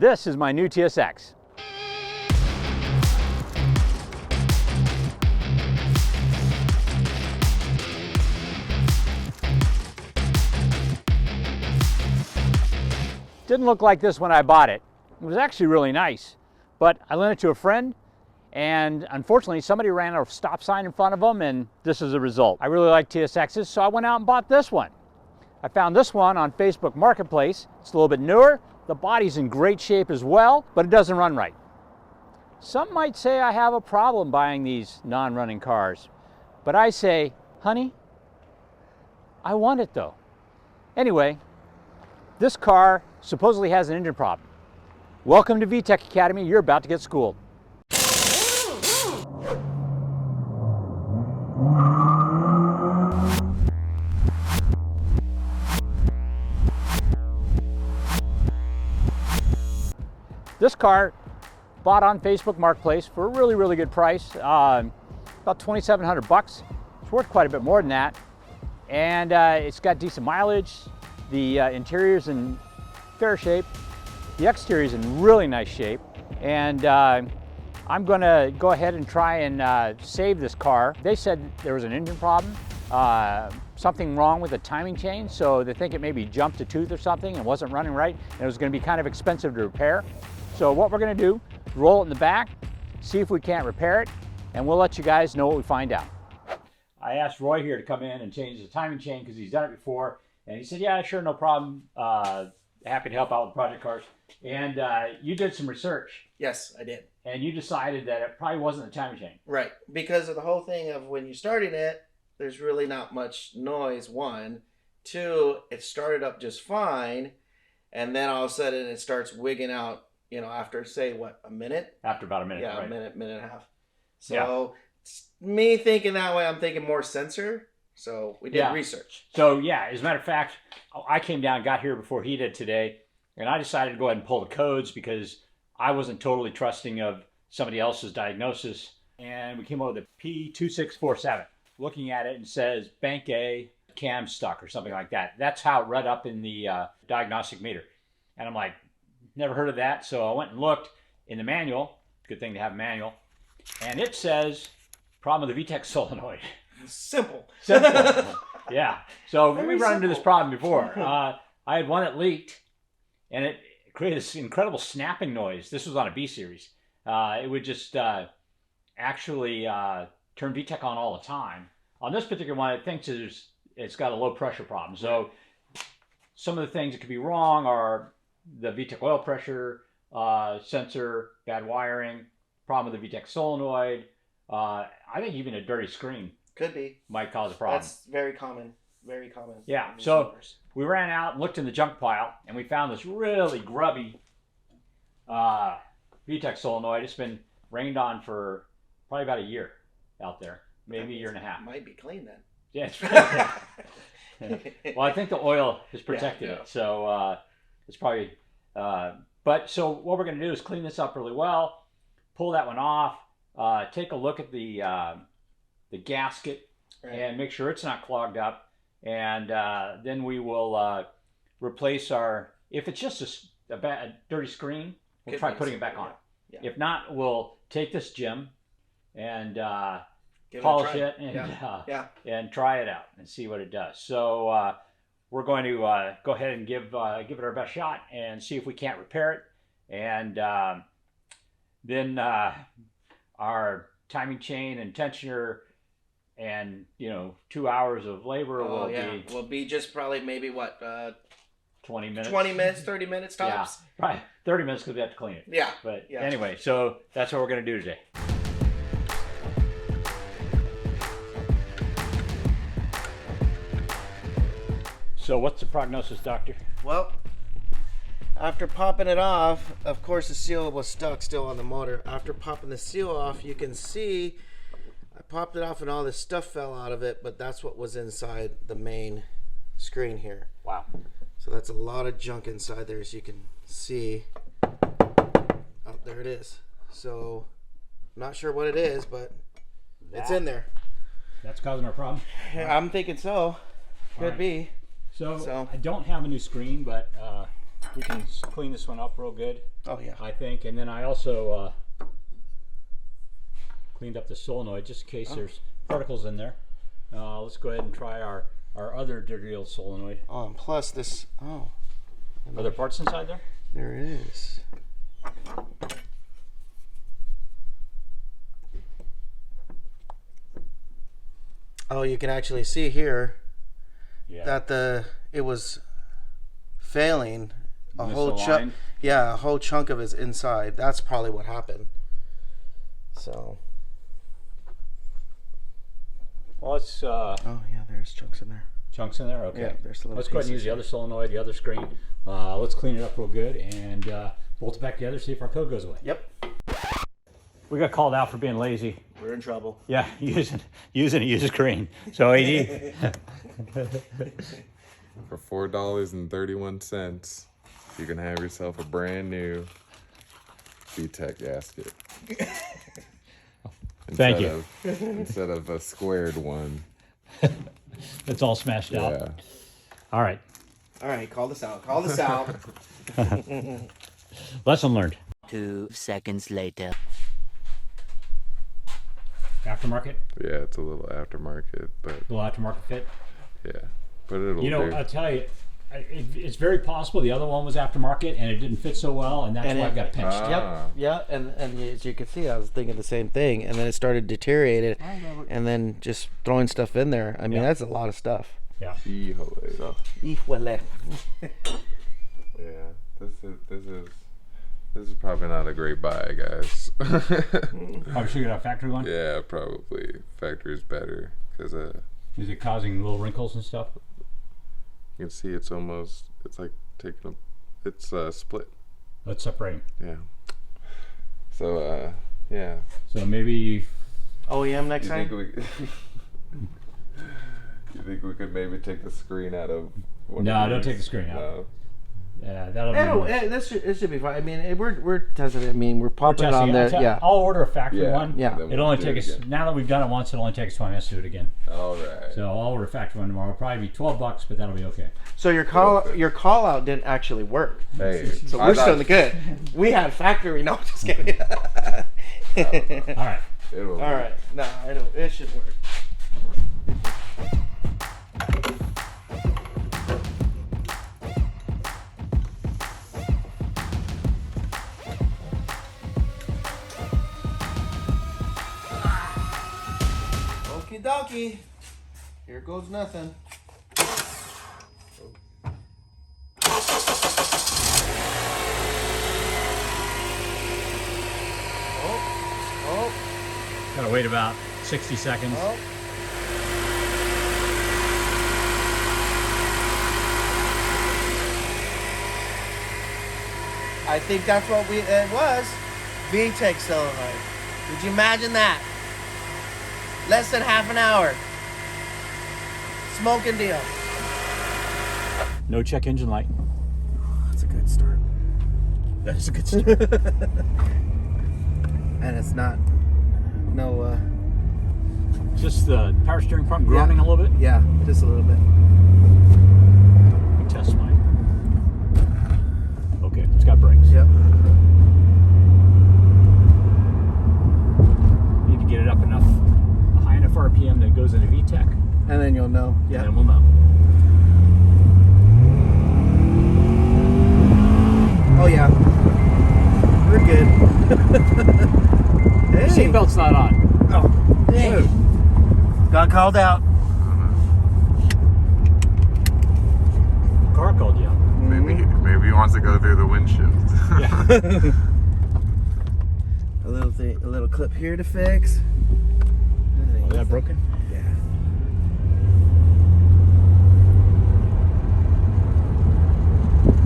This is my new TSX. Didn't look like this when I bought it. It was actually really nice, but I lent it to a friend, and unfortunately somebody ran a stop sign in front of them, and this is the result. I really like TSXs, so I went out and bought this one. I found this one on Facebook Marketplace. It's a little bit newer. The body's in great shape as well, but it doesn't run right. Some might say I have a problem buying these non-running cars, but I say, honey, I want it though. Anyway, this car supposedly has an engine problem. Welcome to VTEC Academy. You're about to get schooled. This car bought on Facebook Marketplace for a really, really good price, about $2,700. It's worth quite a bit more than that. And it's got decent mileage. The interior's in fair shape. The exterior's in really nice shape. And I'm gonna go ahead and try and save this car. They said there was an engine problem, something wrong with the timing chain, so they think it maybe jumped a tooth or something and wasn't running right, and it was gonna be kind of expensive to repair. So what we're gonna do, roll it in the back, see if we can't repair it, and we'll let you guys know what we find out. I asked Roy here to come in and change the timing chain because he's done it before, and he said, yeah, sure, no problem. Happy to help out with project cars. And you did some research. Yes, I did. And you decided that it probably wasn't the timing chain. Right, because of the whole thing of when you're starting it, there's really not much noise, one. Two, it started up just fine, and then all of a sudden it starts wigging out, you know, after, say, what, a minute? After about a minute, yeah, right. a minute and a half. So me thinking that way, I'm thinking more sensor. So we did research. So yeah, as a matter of fact, I came down, got here before he did today, and I decided to go ahead and pull the codes because I wasn't totally trusting of somebody else's diagnosis. And we came up with a P2647. Looking at it, and says bank A, cam stuck or something like that. That's how it read up in the diagnostic meter. And I'm like, never heard of that. So I went and looked in the manual. Good thing to have a manual. And it says problem with the VTEC solenoid. Simple. Yeah. So we've run into this problem before. I had one that leaked, and it created this incredible snapping noise. This was on a B series. It would just actually turn VTEC on all the time. On this particular one, it thinks it's got a low pressure problem. So some of the things that could be wrong are the VTEC oil pressure sensor, bad wiring, problem with the VTEC solenoid. I think even a dirty screen could be might cause a problem. That's very common. Very common. Yeah. So we ran out and looked in the junk pile, and we found this really grubby VTEC solenoid. It's been rained on for probably about a year out there, maybe a year and a half. Might be clean then. Yeah, it's really Well, I think the oil has protected it, so it's probably. But so what we're going to do is clean this up really well, pull that one off, take a look at the gasket, and make sure it's not clogged up, and then we will replace our. If it's just a dirty screen, we'll try putting it back on. Yeah. If not, we'll take this gem and polish it and try it out and see what it does. So we're going to go ahead and give it our best shot and see if we can't repair it, and then our timing chain and tensioner and 2 hours of labor will be just probably maybe what 20 minutes, 30 minutes tops. Yeah, probably 30 minutes because we have to clean it. Yeah. But anyway, so that's what we're going to do today. So what's the prognosis, doctor? Well, after popping it off, of course the seal was stuck still on the motor. After popping the seal off, you can see I popped it off and all this stuff fell out of it, but that's what was inside the main screen here. Wow. So that's a lot of junk inside there, as you can see. Oh, there it is. So I'm not sure what it is, but it's in there. That's causing our problem? I'm thinking so. Could be. So I don't have a new screen, but we can clean this one up real good. Oh yeah. I think, and then I also cleaned up the solenoid just in case there's particles in there. Let's go ahead and try our other dirty old solenoid. Oh, and plus this. Oh. Are there parts inside there? There is. Oh, you can actually see here that it was failing. A whole chunk. Yeah, a whole chunk of it's inside. That's probably what happened. So. Well, it's. Oh yeah, there's chunks in there. Chunks in there. Okay. Yeah, there's little. Let's go ahead and use the other solenoid, the other screen. Let's clean it up real good and bolt it back together. See if our code goes away. Yep. We got called out for being lazy. We're in trouble. Yeah, using a used screen. So AD. For $4.31, you can have yourself a brand new VTEC gasket. Thank you. Instead of a squared one. It's all smashed out. Yeah. All right. All right, call this out. Call this out. Lesson learned. 2 seconds later. Aftermarket? Yeah, it's a little aftermarket, but A little aftermarket fit? yeah. But it'll You know, do. I'll tell you, it's very possible the other one was aftermarket and it didn't fit so well, and that's why it got pinched. Yep. Yeah, and as you can see, I was thinking the same thing, and then it started deteriorating, and then just throwing stuff in there. I mean, Yeah. that's a lot of stuff. Yeah. Híjole. Híjole. Yeah. This is probably not a great buy, guys. Probably should get a factory one. Yeah, probably factory's better because Is it causing little wrinkles and stuff? you can see it's like taking it's split. Let's separate. Yeah. So yeah. So maybe OEM next You think time? you think we could maybe take the screen out of one No, of don't these? take the screen out. No. that'll be more. It should be fine. I mean, we're testing it. I mean, we're popping it on there. Yeah. I'll order a factory Yeah. one. Yeah. Then It'll we'll only do take it us, again. now that we've done it once, it'll only take us 20 minutes to do it again. All right. So I'll order a factory one tomorrow. It'll probably be $12, but that'll be okay. So your call out didn't actually work. Hey, So I we're thought still in the good. We had factory. No, just kidding. All right. it'll- All right. No, it should work. Okie dokie. Here goes nothing. Oh. Gotta wait about 60 seconds. Oh. I think that's what it was. VTEC solenoid. Could you imagine that? Less than half an hour. Smoking deal. No check engine light. That's a good start. That is a good start. And it's not Just the power steering front groaning a little bit. yeah, just a little bit. Let me test mine. Okay, it's got brakes. Yep. Need to get it up enough, a high enough RPM that it goes into VTEC, And then you'll know. and Yeah. then we'll know. Oh yeah. We're good. Hey. Seatbelt's not on. Oh, dang. Got called out. Car called you out. Maybe he wants to go through the windshield. Yeah. A little clip here to fix. Oh, that broken? Yeah.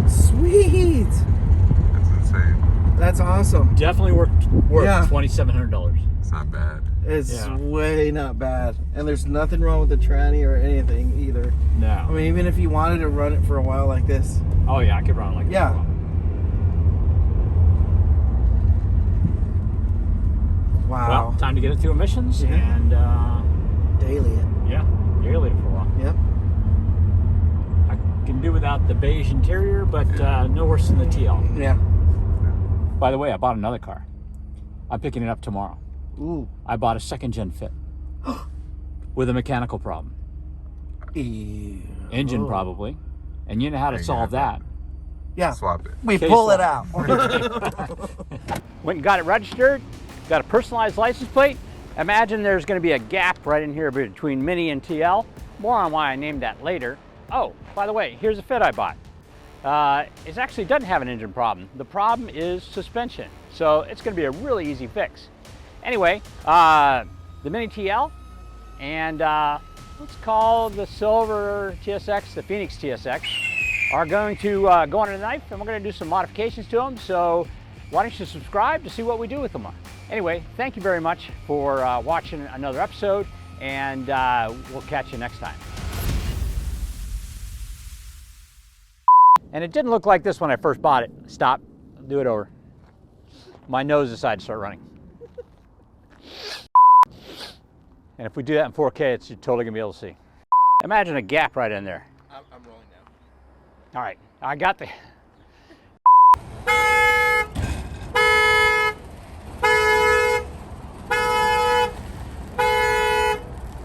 Sweet. That's insane. That's awesome. Definitely worth Yeah. $2,700. It's not bad. It's Yeah. way not bad. And there's nothing wrong with the tranny or anything either. I No. mean, even if you wanted to run it for a while like this. Oh yeah, I could run it like Yeah. that. Wow. Well, time to get it through emissions Yeah. and Daily it. yeah, daily for a while. Yep. Can do without the beige interior, but no worse than the TL. Yeah. By the way, I bought another car. I'm picking it up tomorrow. Ooh. I bought a second-gen Fit with a mechanical problem. Ew. Engine probably. And you know how to solve that. Yeah. Swap it. We Case pull it swap. out. Went and got it registered, got a personalized license plate. Imagine there's going to be a gap right in here between Mini and TL. More on why I named that later. Oh, by the way, here's a Fit I bought. It actually doesn't have an engine problem. The problem is suspension. So it's going to be a really easy fix. Anyway, the Mini TL and let's call the silver TSX, the Phoenix TSX, are going to go on a knife, and we're going to do some modifications to them. So why don't you subscribe to see what we do with them? Anyway, thank you very much for watching another episode, and we'll catch you next time. And it didn't look like this when I first bought it. Stop. Do it over. My nose decided to start running. And if we do that in 4K, it's you're totally gonna be able to see. Imagine a gap right in there. I'm rolling now. All right, I got the